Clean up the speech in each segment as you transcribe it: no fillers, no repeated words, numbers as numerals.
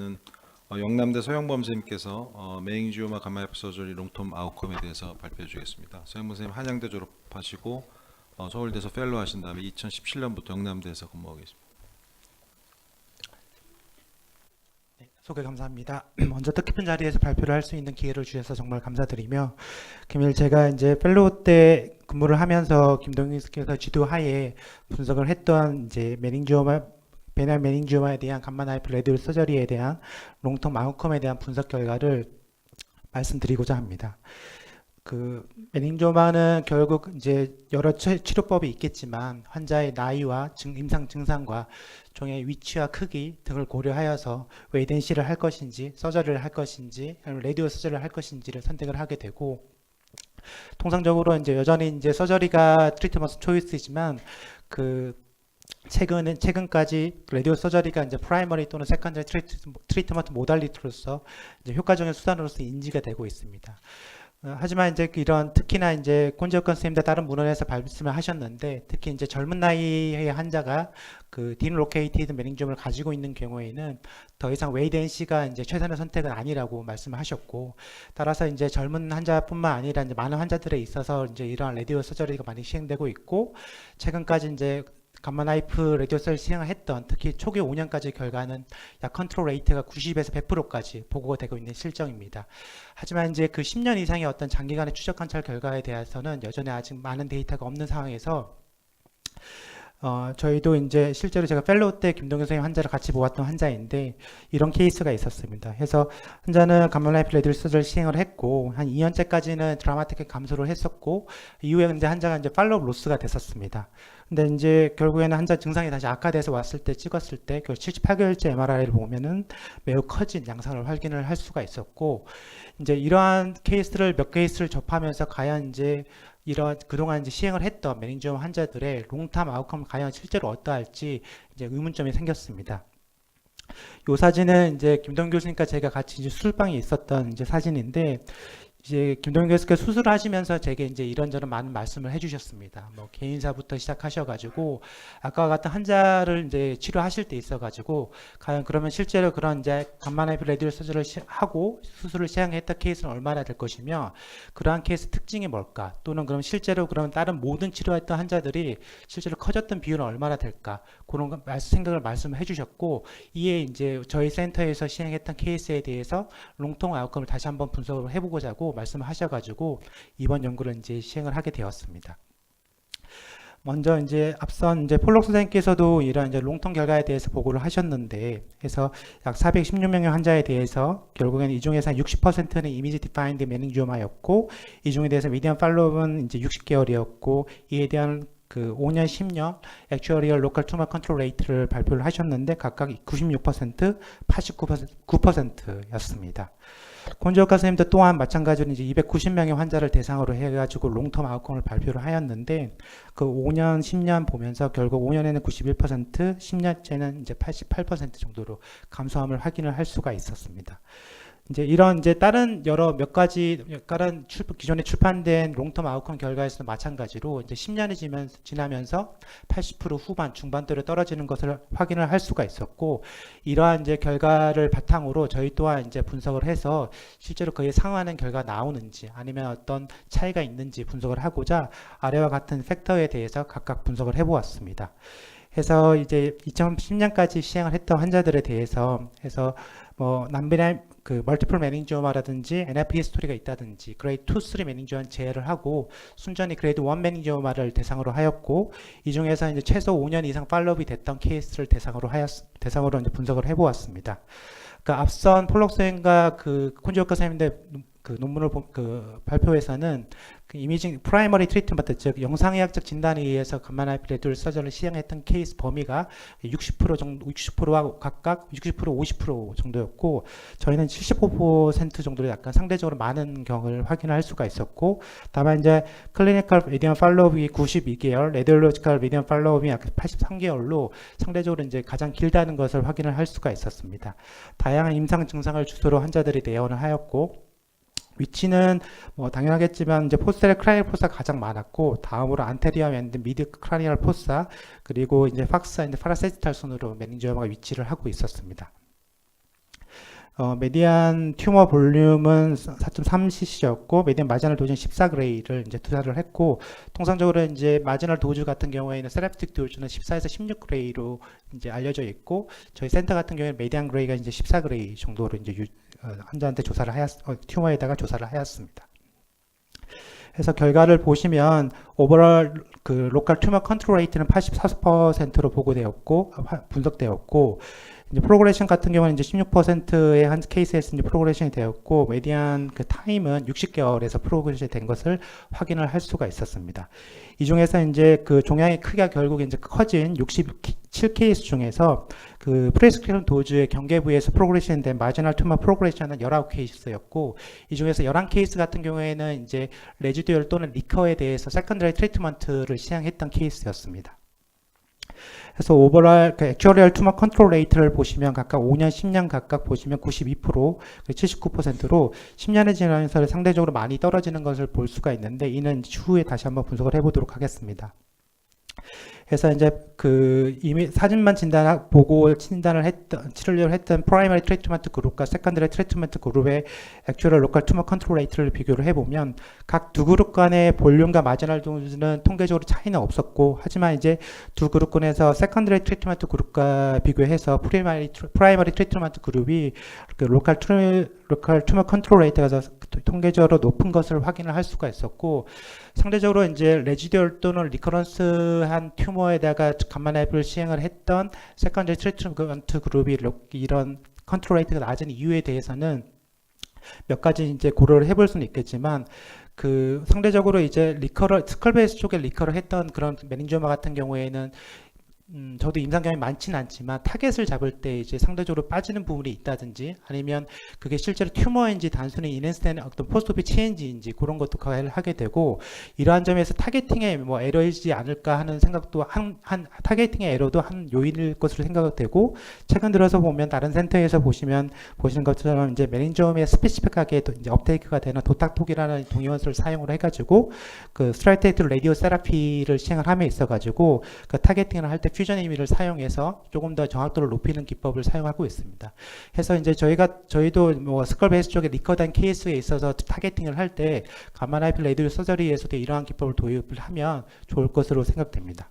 이번에는 영남대 서영범 선생님께서 메닝지오마 감마이프 서저리 롱텀 아웃컴에 대해서 발표해 주겠습니다. 서영범 선생님 한양대 졸업하시고 서울대에서 펠로 하신 다음에 2017년부터 영남대에서 근무하고 계십니다. 소개 감사합니다. 먼저 뜻깊은 자리에서 발표를 할 수 있는 기회를 주셔서 정말 감사드리며, 금일 제가 이제 펠로우 때 근무를 하면서 김동윤께서 지도하에 분석을 했던 이제 베날 메닝지오마에 대한 감마나이프 레디올 서저리에 대한 롱텀 아웃컴에 대한 분석 결과를 말씀드리고자 합니다. 메닝지오마는 결국 이제 여러 치료법이 있겠지만 환자의 나이와 임상 증상과 종의 위치와 크기 등을 고려하여서 웨이덴시를 할 것인지 서저리를 할 것인지 아니면 레디오 서저리를 할 것인지를 선택을 하게 되고, 통상적으로 이제 여전히 이제 서저리가 트리트먼트 초이스이지만 최근까지 레디오 서저리가 이제 프라이머리 또는 세컨더리 트리트먼트 모달리티로서 이제 효과적인 수단으로서 인지가 되고 있습니다. 하지만 이제 이런 특히나 이제 꼰지혁건 선생님들 다른 문헌에서 말씀을 하셨는데, 특히 이제 젊은 나이의 환자가 디노로케이티드 메닝지움을 가지고 있는 경우에는 더 이상 웨이덴시가 이제 최선의 선택은 아니라고 말씀하셨고, 따라서 이제 젊은 환자뿐만 아니라 이제 많은 환자들에 있어서 이제 이러한 레디오 서저리가 많이 시행되고 있고, 최근까지 이제 감마나이프 레디오스를 시행했던 특히 초기 5년까지 결과는 약 컨트롤 레이트가 90에서 100%까지 보고가 되고 있는 실정입니다. 하지만 이제 10년 이상의 어떤 장기간의 추적 관찰 결과에 대해서는 여전히 아직 많은 데이터가 없는 상황에서 저희도 이제 실제로 제가 펠로우 때 김동현 선생님 환자를 같이 보았던 환자인데 이런 케이스가 있었습니다. 그래서 환자는 감마나이프 레디올 서저리를 시행을 했고 한 2년째까지는 드라마틱하게 감소를 했었고, 이후에 근데 환자가 이제 팔로우 로스가 됐었습니다. 근데 이제 결국에는 환자 증상이 다시 악화돼서 왔을 때 찍었을 때 78개월째 MRI를 보면은 매우 커진 양상을 확인을 할 수가 있었고, 이제 이러한 케이스를 몇 케이스를 접하면서 과연 이제 이런 그동안 이제 시행을 했던 메닝지움 환자들의 롱텀 아웃컴 과연 실제로 어떠할지 이제 의문점이 생겼습니다. 이 사진은 이제 김동 교수님과 제가 같이 이제 수술방에 있었던 이제 사진인데, 이제 김동현 교수께서 수술을 하시면서 제게 이제 이런저런 많은 말씀을 해주셨습니다. 뭐 개인사부터 시작하셔가지고 아까 같은 환자를 이제 치료하실 때 있어가지고 과연 그러면 실제로 그런 이제 감마나이프 레디올 서저리를 하고 수술을 시행했던 케이스는 얼마나 될 것이며, 그러한 케이스 특징이 뭘까, 또는 그럼 실제로 그런 다른 모든 치료했던 환자들이 실제로 커졌던 비율은 얼마나 될까, 그런 생각을 말씀을 해주셨고, 이에 이제 저희 센터에서 시행했던 케이스에 대해서 롱통 아웃컴을 다시 한번 분석을 해보고자 하고 말씀을 하셔가지고 이번 연구를 이제 시행을 하게 되었습니다. 먼저 이제 앞선 이제 폴록 선생님께서도 이런 이제 롱텀 결과에 대해서 보고를 하셨는데, 해서 약 416명의 환자에 대해서 결국에는 이 중에서 한 60%는 이미지 디파인드 메닝지오마였고, 이 중에 대해서 미디언 팔로우는 이제 60개월이었고, 이에 대한 5년, 10년 액추어리얼 로컬 투머 컨트롤 레이트를 발표를 하셨는데 각각 96%, 89%였습니다. 콘지혁과 선생님도 또한 마찬가지로 이제 290명의 환자를 대상으로 해가지고 롱텀 아웃컴을 발표를 하였는데, 5년, 10년 보면서 결국 5년에는 91%, 10년째는 이제 88% 정도로 감소함을 확인을 할 수가 있었습니다. 이제 이런 이제 다른 여러 몇 가지 다른 기존에 출판된 롱텀 아웃컴 결과에서도 마찬가지로 이제 10년이 지나면서 80% 후반 중반대로 떨어지는 것을 확인을 할 수가 있었고, 이러한 이제 결과를 바탕으로 저희 또한 이제 분석을 해서 실제로 그에 상응하는 결과가 나오는지 아니면 어떤 차이가 있는지 분석을 하고자 아래와 같은 팩터에 대해서 각각 분석을 해보았습니다. 해서 이제 2010년까지 시행을 했던 환자들에 대해서 해서 뭐 멀티플 메닝지오마라든지 NFP 히스토리가 있다든지 그레이드 2, 3 메닝지오마 제외를 하고 순전히 그레이드 1 메닝지오마를 대상으로 하였고, 이 중에서 이제 최소 5년 이상 팔로업이 됐던 케이스를 대상으로 이제 분석을 해보았습니다. 앞선 폴록 선생님과 콘지혁과 선생님들 논문을 발표에서는 이미징 프라이머리 트리트먼트, 즉 영상의학적 진단에 의해서 감마나이프 레디올 서저리를 시행했던 케이스 범위가 60% 정도, 60%와 각각 60%, 50% 정도였고, 저희는 75% 정도로 약간 상대적으로 많은 경우를 확인할 수가 있었고, 다만 이제 클리니컬 미디언 팔로우업이 92개월, 레디올로지컬 미디언 팔로우업이 약 83개월로 상대적으로 이제 가장 길다는 것을 확인을 할 수가 있었습니다. 다양한 임상 증상을 주소로 환자들이 내원을 하였고, 위치는 뭐 당연하겠지만 이제 포스테리어 크라니얼 포사가 가장 많았고, 다음으로 안테리어 앤드 미드 크라니얼 포사, 그리고 이제 팍사 앤드 파라세지탈 순으로 메닝지오마가 위치를 하고 있었습니다. 메디안 튜머 볼륨은 4.3cc였고 메디안 마지널 도즈는 14그레이를 이제 투자를 했고 통상적으로 이제 마지널 도즈 같은 경우에는 세라피틱 도즈는 14에서 16그레이로 이제 알려져 있고 저희 센터 같은 경우에는 메디안 그레이가 이제 14그레이 정도로 이제 환자한테 조사를 튜머에다가 조사를 하였습니다. 그래서 결과를 보시면 오버all 그 로컬 튜머 컨트롤 레이트는 84%로 보고되었고 분석되었고 이제 프로그레션 같은 경우는 이제 16%의 한 케이스에서 이제 프로그레션이 되었고 메디안 그 타임은 60개월에서 프로그레션이 된 것을 확인을 할 수가 있었습니다. 이 중에서 이제 그 종양의 크기가 결국 이제 커진 67케이스 중에서 그 프레스크립션 도즈의 경계부에서 프로그레션 된 마지널 튜머 프로그레션은 19케이스였고 이 중에서 11케이스 같은 경우에는 이제 레지듀얼 또는 리커에 대해서 세컨더리 트리트먼트를 시행했던 케이스였습니다. 그래서 오버all 그 액츄얼 투머 컨트롤 레이트를 보시면 각각 5년, 10년 각각 보시면 92%, 79%로 10년에 지나면서 상대적으로 많이 떨어지는 것을 볼 수가 있는데 이는 추후에 다시 한번 분석을 해보도록 하겠습니다. 그래서 이제 그 이미 사진만 보고 치료를 했던 프라이머리 트리트먼트 그룹과 세컨더리 트리트먼트 그룹의 액츄얼 로컬 투머 컨트롤 레이트를 비교를 해보면 각 두 그룹 간의 볼륨과 마지널 도즈는 통계적으로 차이는 없었고 하지만 이제 두 그룹 간에서 세컨더리 트리트먼트 그룹과 비교해서 프라이머리 트리트먼트 그룹이 그 로컬 투머 컨트롤 레이트가 통계적으로 높은 것을 확인을 할 수가 있었고 상대적으로 이제 레지듀얼 또는 리커런스한 튜머에다가 감마나이프를 시행을 했던 세컨더리 트리트먼트 그룹이 이런 컨트롤 레이트가 낮은 이유에 대해서는 몇 가지 이제 고려를 해볼 수는 있겠지만 그 상대적으로 이제 스컬베이스 쪽에 리커를 했던 그런 메닌지오마 같은 경우에는 저도 임상 경험이 많지는 않지만 타겟을 잡을 때 이제 상대적으로 빠지는 부분이 있다든지 아니면 그게 실제로 튜머인지 단순히 인핸스된 어떤 포스트오피 체인지인지 그런 것도 가해를 하게 되고 이러한 점에서 타겟팅에 뭐 에러이지 않을까 하는 생각도 타겟팅의 에러도 한 요인일 것으로 생각되고 최근 들어서 보면 다른 센터에서 보시는 것처럼 이제 메닌지오미에 스페시픽하게 또 이제 업테이크가 되는 도탁톡이라는 동위원소를 사용을 해가지고 그 스트라이테이트 라디오 세라피를 시행을 함에 있어가지고 그 타겟팅을 할 때 퓨전 의미를 사용해서 조금 더 정확도를 높이는 기법을 사용하고 있습니다. 그래서 이제 저희도 뭐 스컬 베이스 쪽에 리커된 케이스에 있어서 타겟팅을 할 때 감마나이프 레디오 서저리에서도 이러한 기법을 도입을 하면 좋을 것으로 생각됩니다.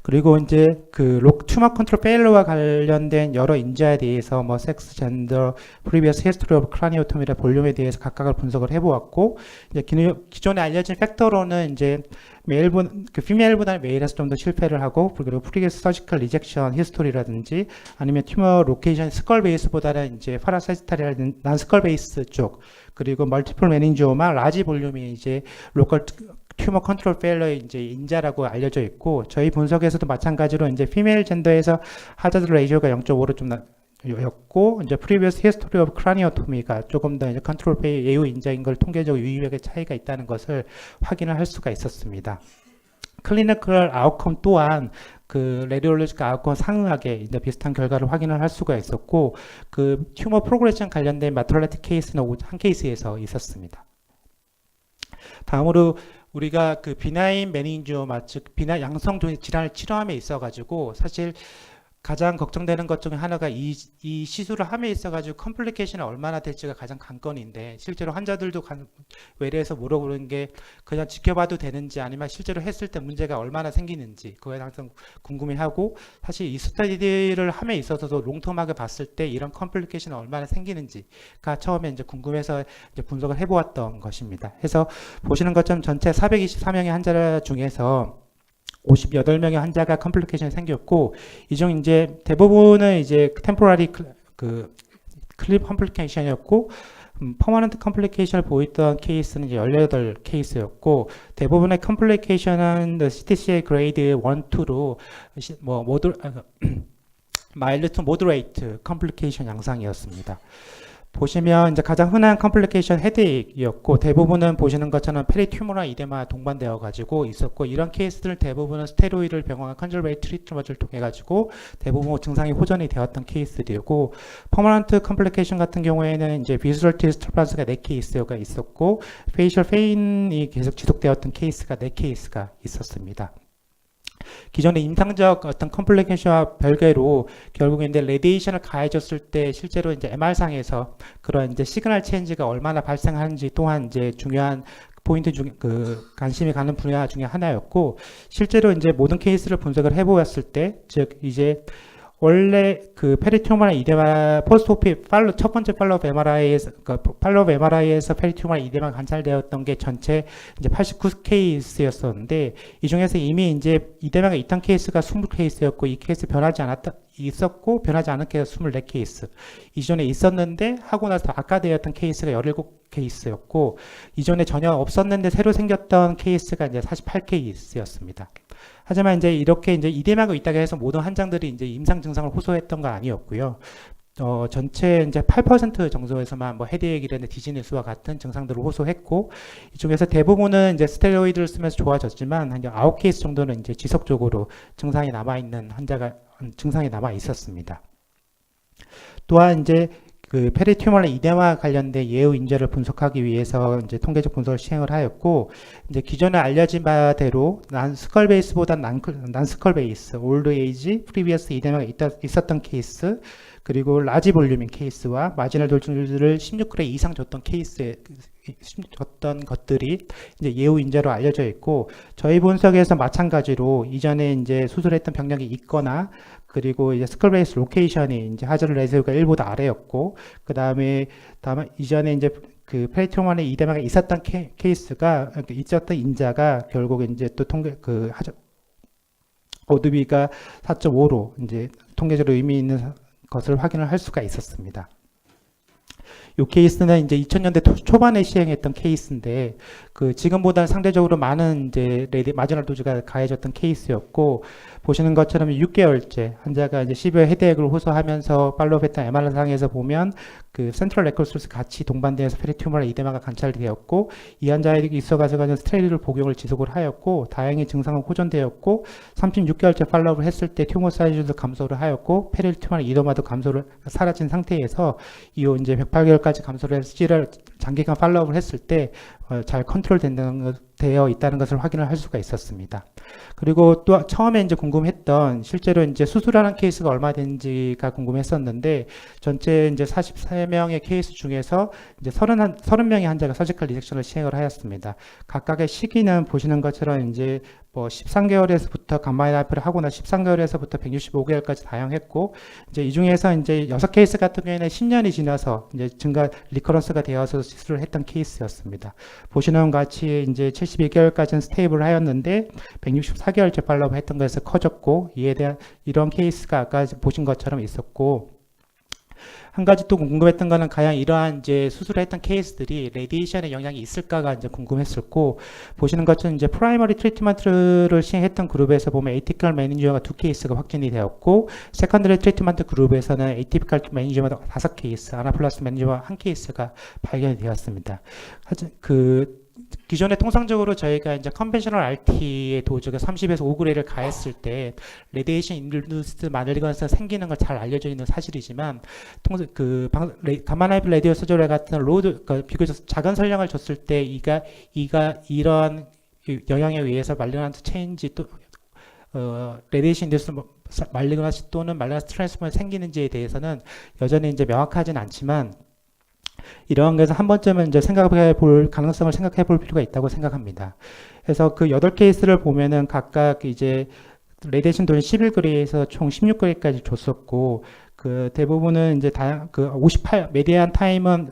그리고 이제 그 튜머 컨트롤 페일러와 관련된 여러 인자에 대해서 뭐 섹스, 젠더, 프리비어스 히스토리 오브 크라니오토미라 볼륨에 대해서 각각을 분석을 해보았고 이제 기존에 알려진 팩터로는 이제 피메일보다는 메일에서 좀 더 실패를 하고 그리고 프리비어스 서지컬 리젝션 히스토리라든지 아니면 튜머 로케이션 스컬 베이스보다는 이제 파라사이탈이라든지 난 스컬 베이스 쪽 그리고 멀티플 메닌지오마 라지 볼륨이 이제 로컬 튜머 컨트롤 페일러의 이제 인자라고 알려져 있고 저희 분석에서도 마찬가지로 이제 피메일 젠더에서 하자드 레이저가 0.5로 좀 였고 이제 프리비어스 히스토리 오브 크라니오토미가 조금 더 이제 컨트롤 페일 예우 인자인 걸 통계적 유의력의 차이가 있다는 것을 확인을 할 수가 있었습니다. 클리니컬 아웃컴 또한 그 레디올로지컬 아웃컴 상응하게 이제 비슷한 결과를 확인을 할 수가 있었고 그 튜머 프로그레션 관련된 마트럴레틱 케이스는 한 케이스에서 있었습니다. 다음으로 우리가 그 비나인 메닌지오마 즉 비나 양성 질환을 치료함에 있어가지고 사실 가장 걱정되는 것 중에 하나가 이 시술을 함에 있어가지고 컴플리케이션이 얼마나 될지가 가장 관건인데 실제로 환자들도 외래에서 물어보는 게 그냥 지켜봐도 되는지 아니면 실제로 했을 때 문제가 얼마나 생기는지 그거에 항상 궁금해하고 사실 이 스터디를 함에 있어서도 롱텀하게 봤을 때 이런 컴플리케이션이 얼마나 생기는지가 처음에 이제 궁금해서 이제 분석을 해보았던 것입니다. 그래서 보시는 것처럼 전체 424명의 환자 중에서 58명의 환자가 컴플리케이션이 생겼고 이 중 이제 대부분은 이제 템포러리 클립 컴플리케이션이었고 퍼머넌트 컴플리케이션을 보였던 케이스는 이제 18케이스였고 대부분의 컴플리케이션은 CTCA 그레이드 1, 2로 뭐 마일드 투 모더레이트 컴플리케이션 양상이었습니다. 보시면 이제 가장 흔한 컴플리케이션 헤드액이었고 대부분은 보시는 것처럼 페리튜머나 이데마 동반되어 가지고 있었고 이런 케이스들은 대부분은 스테로이드를 병원과 컨저베이트 트리트먼트를 통해 가지고 대부분 증상이 호전이 되었던 케이스들이고 퍼머넌트 컴플리케이션 같은 경우에는 이제 비주얼 디스터번스가 4케이스가 있었고 페이셜 페인이 계속 지속되었던 케이스가 4케이스가 있었습니다. 기존의 임상적 어떤 컴플리케이션과 별개로 결국에 이제 레디에이션을 가해줬을 때 실제로 이제 MR상에서 그런 이제 시그널 체인지가 얼마나 발생하는지 또한 이제 중요한 포인트 중에 관심이 가는 분야 중에 하나였고, 실제로 이제 모든 케이스를 분석을 해보았을 때, 즉 이제 원래 그 페리튜머나 이데마 포스트오피 첫 번째 팔로업 MRI에서 팔로업 MRI에서 페리튜머나 이데마 관찰되었던 게 전체 이제 89케이스였었는데, 이 중에서 이미 이제 이데마가 있던 케이스가 20케이스였고, 이 케이스 변하지 않은 케이스가 24케이스. 이전에 있었는데 하고 나서 악화되었던 케이스가 17케이스였고, 이전에 전혀 없었는데 새로 생겼던 케이스가 이제 48케이스였습니다. 하지만 이제 이렇게 이제 이대마가 있다고 해서 모든 환자들이 이제 임상 증상을 호소했던 건 아니었고요. 전체 이제 8% 정도에서만 뭐 헤드액이라는 디지니스와 같은 증상들을 호소했고, 이 중에서 대부분은 이제 스테로이드를 쓰면서 좋아졌지만 한 9케이스 정도는 이제 지속적으로 증상이 남아 있었습니다. 또한 이제 그 페리튜머나 이데마 관련된 예후 인자를 분석하기 위해서 이제 통계적 분석을 시행을 하였고, 이제 기존에 알려진 바대로 난 스컬 베이스보다 난 스컬 베이스, 올드 에이지, 프리비어스 이데마가 있었던 케이스, 그리고 라지 볼륨인 케이스와 마지널 돌출을 16g 이상 줬던 것들이 이제 예후 인자로 알려져 있고, 저희 분석에서 마찬가지로 이전에 이제 수술했던 병력이 있거나, 그리고 이제 스컬 베이스 로케이션이 이제 하즈드 레시오가 1보다 아래였고, 다음에 이전에 이제 그 페리튜머나 이데마가 있었던 케이스가 있었던 인자가 결국 이제 또 오드비가 4.5로 이제 통계적으로 의미 있는 것을 확인을 할 수가 있었습니다. 이 케이스는 이제 2000년대 초반에 시행했던 케이스인데, 지금보다는 상대적으로 많은 이제 마지널 도즈가 가해졌던 케이스였고, 보시는 것처럼 6개월째 환자가 이제 시비어 헤드액을 호소하면서 팔로우했던 MR상에서 보면 그 센트럴 레코드 소스 같이 동반되어서 페리튜머나 이데마가 관찰되었고, 이 환자에게 있어가지고 스테로이드 복용을 지속을 하였고, 다행히 증상은 호전되었고, 36개월째 팔로우를 했을 때 튜머 사이즈도 감소를 하였고, 페리튜머나 이데마도 사라진 상태에서 이후 이제 108개월까지 감소를 해서 장기간 팔로우를 했을 때 잘 컨트롤 되어 있다는 것을 확인을 할 수가 있었습니다. 그리고 또 처음에 이제 궁금했던 실제로 이제 수술하는 케이스가 얼마 되는지가 궁금했었는데, 전체 이제 44명의 케이스 중에서 이제 30명의 환자가 서지컬 리섹션을 시행을 하였습니다. 각각의 시기는 보시는 것처럼 이제 뭐 13개월에서부터 감마이나이프를 하고 나 13개월에서부터 165개월까지 다양했고, 이제 이 중에서 이제 6케이스 같은 경우에는 10년이 지나서 이제 리커런스가 되어서 수술을 했던 케이스였습니다. 보시는 것 같이 이제 72개월까지는 스테이블 하였는데 164개월째 팔로우 했던 것에서 커졌고, 이에 대한 이런 케이스가 아까 보신 것처럼 있었고, 한 가지 또 궁금했던 거는 과연 이러한 이제 수술을 했던 케이스들이 레디에이션에 영향이 있을까가 이제 궁금했었고, 보시는 것처럼 이제 프라이머리 트리트먼트를 시행했던 그룹에서 보면 에이티피컬 매니저가 2케이스가 확진이 되었고, 세컨더리 트리트먼트 그룹에서는 에이티피컬 매니저가 5케이스, 아나플라스 매니저가 1케이스가 발견이 되었습니다. 기존에 통상적으로 저희가 이제 컨벤셔널 RT의 도저가 30에서 5g를 가했을 때 레디에이션 인듀스드 마늘건에서 생기는 걸 잘 알려져 있는 사실이지만, 가마나이프 레디오 서저리 같은 비교적 작은 설령을 줬을 때 이가 이런 영향에 의해서 말리그넌트 체인지 또 레디에이션 인듀스 말리그넌시 또는 말리그넌트 트랜스포머가 생기는지에 대해서는 여전히 이제 명확하진 않지만, 이러한 것에서 한 번쯤은 이제 가능성을 생각해 볼 필요가 있다고 생각합니다. 그래서 그 8케이스를 보면은 각각 이제 레디에이션 도즈 11g에서 총 16g까지 줬었고, 대부분은 이제 메디안 타임은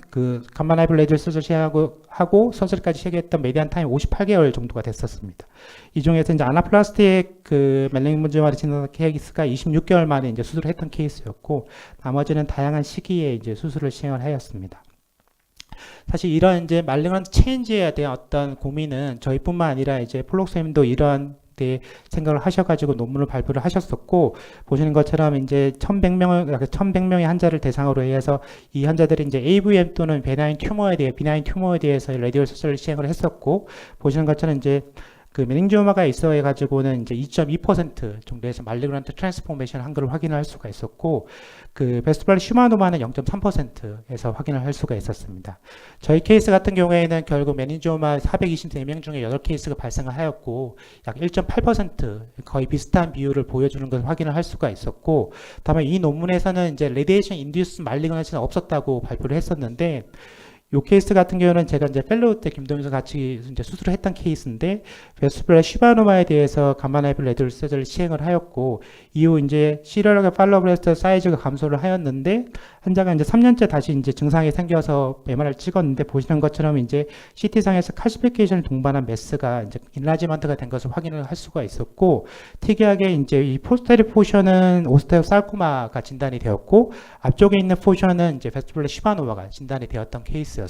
감마나이프 레디오 서저리 하고 서저리까지 시행했던 메디안 타임 58개월 정도가 됐었습니다. 이 중에서 이제 아나플라스틱 멜링문제와리 진단 케이스가 26개월 만에 이제 수술을 했던 케이스였고, 나머지는 다양한 시기에 이제 수술을 시행을 하였습니다. 사실 이런 이제 말링한 체인지에 대한 어떤 고민은 저희뿐만 아니라 이제 폴록쌤도 이러한 데 생각을 하셔가지고 논문을 발표를 하셨었고, 보시는 것처럼 이제 1100명의 환자를 대상으로 해서 이 환자들이 이제 AVM 또는 비나인 튜머에 대해서 레디얼 수술을 시행을 했었고, 보시는 것처럼 이제 그 메닝지오마가 있어 가지고는 이제 2.2% 정도에서 말리그란트 트랜스포메이션 한 걸 확인을 할 수가 있었고, 그 베스트발리 슈마노마는 0.3%에서 확인을 할 수가 있었습니다. 저희 케이스 같은 경우에는 결국 메닝지오마 424명 중에 8케이스가 발생을 하였고, 약 1.8% 거의 비슷한 비율을 보여주는 것을 확인을 할 수가 있었고, 다만 이 논문에서는 이제 레디에이션 인듀스 말리그란트는 없었다고 발표를 했었는데, 요 케이스 같은 경우는 제가 이제 펠로우 때 김동윤 같이 이제 수술을 했던 케이스인데, 베스트블라 슈바노마에 대해서 감마나이플 레드 서저를 시행을 하였고, 이후 이제 시리얼하게 팔로우를 해서 사이즈가 감소를 하였는데, 환자가 이제 3년째 다시 이제 증상이 생겨서 MR을 찍었는데, 보시는 것처럼 이제 CT상에서 칼시피케이션을 동반한 메스가 이제 인라지먼트가 된 것을 확인을 할 수가 있었고, 특이하게 이제 이 포스테리 포션은 오스테오살코마가 진단이 되었고, 앞쪽에 있는 포션은 이제 베스트블라 슈바노마가 진단이 되었던 케이스였습니다.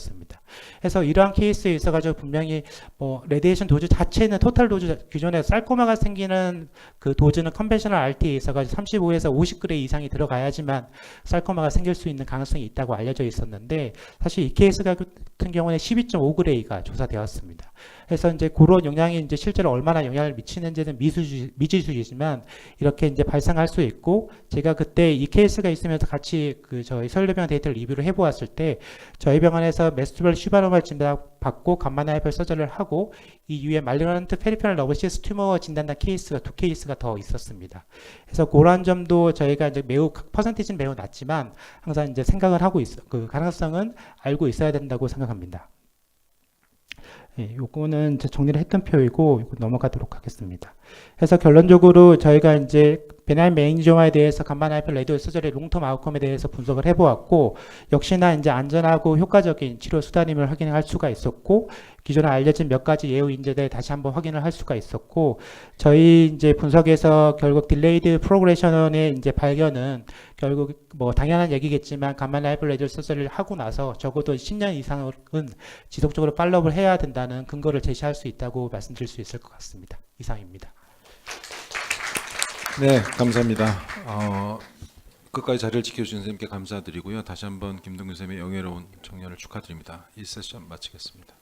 그래서 이러한 케이스에 있어가지고 분명히 뭐 레디에이션 도즈 자체는 토탈 도즈 기존에 살코마가 생기는 그 도즈는 컨벤셔널 RT에 있어가지고 35에서 50g 이상이 들어가야지만 살코마가 생길 수 있는 가능성이 있다고 알려져 있었는데, 사실 이 케이스 같은 경우는 12.5g가 조사되었습니다. 그래서 이제 그런 영향이 이제 실제로 얼마나 영향을 미치는지는 미지수이지만 이렇게 이제 발생할 수 있고, 제가 그때 이 케이스가 있으면서 같이 그 저희 서울대병원 데이터를 리뷰를 해보았을 때, 저희 병원에서 메스트블 슈바노마 진단 받고 감마나이플 서저를 하고 이 이후에 말리그란트 페리페럴 너버시스 튜머 진단단 케이스가 2케이스가 더 있었습니다. 그래서 그런 점도 저희가 이제 매우 퍼센티지는 매우 낮지만 항상 이제 생각을 하고 그 가능성은 알고 있어야 된다고 생각합니다. 예, 요거는 이제 정리를 했던 표이고, 이거 넘어가도록 하겠습니다. 그래서 결론적으로 저희가 이제 베나인 메인지오마에 대해서 감마나이플 레디오 서저리 롱텀 아웃컴에 대해서 분석을 해보았고, 역시나 이제 안전하고 효과적인 치료 수단임을 확인할 수가 있었고, 기존에 알려진 몇 가지 예후 인제들 다시 한번 확인을 할 수가 있었고, 저희 이제 분석에서 결국 딜레이드 프로그레션의 이제 발견은 결국 뭐 당연한 얘기겠지만 감마나이플 레디오 서저리를 하고 나서 적어도 10년 이상은 지속적으로 팔로우를 해야 된다는 근거를 제시할 수 있다고 말씀드릴 수 있을 것 같습니다. 이상입니다. 네, 감사합니다. 끝까지 자리를 지켜주신 선생님께 감사드리고요. 다시 한번 김동균 선생님의 영예로운 청년을 축하드립니다. 이 세션 마치겠습니다.